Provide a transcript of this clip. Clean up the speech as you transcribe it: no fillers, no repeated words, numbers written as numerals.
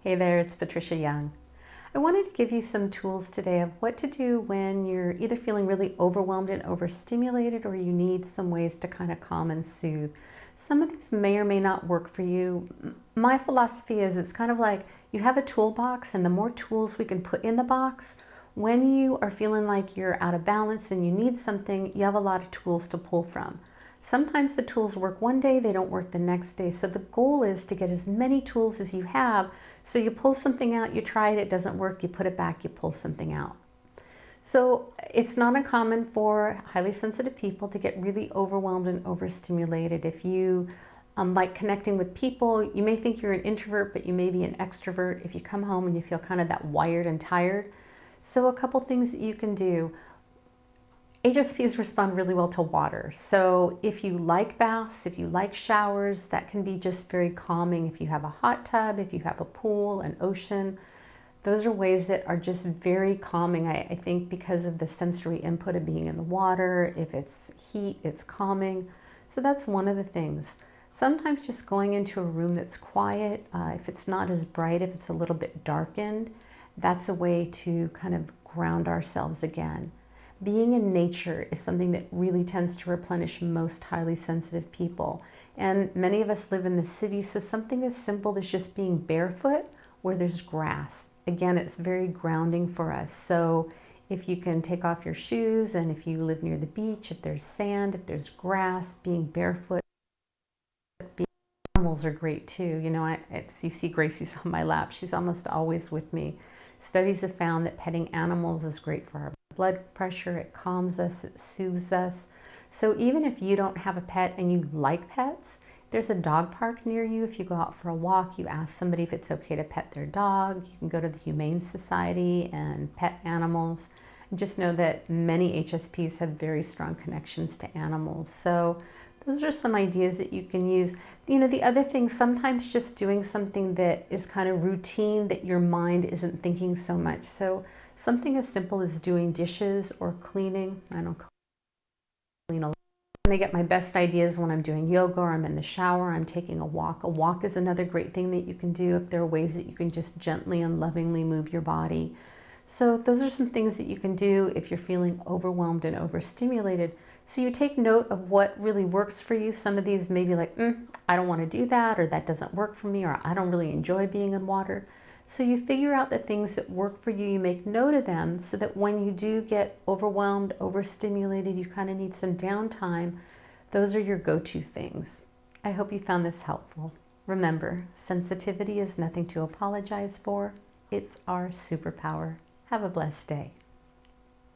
Hey there, it's Patricia Young. I wanted to give you some tools today of what to do when you're either feeling really overwhelmed and overstimulated or you need some ways to kind of calm and soothe. Some of these may or may not work for you. My philosophy is it's kind of like you have a toolbox, and the more tools we can put in the box, when you are feeling like you're out of balance and you need something, you have a lot of tools to pull from. Sometimes the tools work one day, they don't work the next day. So the goal is to get as many tools as you have. So you pull something out, you try it, it doesn't work, you put it back, you pull something out. So it's not uncommon for highly sensitive people to get really overwhelmed and overstimulated. If you like connecting with people, you may think you're an introvert, but you may be an extrovert if you come home and you feel kind of that wired and tired. So a couple things that you can do. HSPs respond really well to water. So if you like baths, if you like showers, that can be just very calming. If you have a hot tub, if you have a pool, an ocean, those are ways that are just very calming. I think because of the sensory input of being in the water, if it's heat, it's calming. So that's one of the things. Sometimes just going into a room that's quiet, if it's not as bright, if it's a little bit darkened, that's a way to kind of ground ourselves again. Being in nature is something that really tends to replenish most highly sensitive people. And many of us live in the city, so something as simple as just being barefoot where there's grass. Again, it's very grounding for us. So if you can take off your shoes, and if you live near the beach, if there's sand, if there's grass, being barefoot, animals are great too. You know, you see Gracie's on my lap. She's almost always with me. Studies have found that petting animals is great for our blood pressure. It calms us, it soothes us. So even if you don't have a pet and you like pets, there's a dog park near you. If you go out for a walk, you ask somebody if it's okay to pet their dog. You can go to the Humane Society and pet animals. And just know that many HSPs have very strong connections to animals. So those are some ideas that you can use. You know, the other thing, sometimes just doing something that is kind of routine that your mind isn't thinking so much. So something as simple as doing dishes or cleaning. I don't clean a lot. I get my best ideas when I'm doing yoga or I'm in the shower, I'm taking a walk. A walk is another great thing that you can do if there are ways that you can just gently and lovingly move your body. So those are some things that you can do if you're feeling overwhelmed and overstimulated. So you take note of what really works for you. Some of these may be like, I don't want to do that, or that doesn't work for me, or I don't really enjoy being in water. So you figure out the things that work for you, you make note of them so that when you do get overwhelmed, overstimulated, you kind of need some downtime, those are your go-to things. I hope you found this helpful. Remember, sensitivity is nothing to apologize for. It's our superpower. Have a blessed day.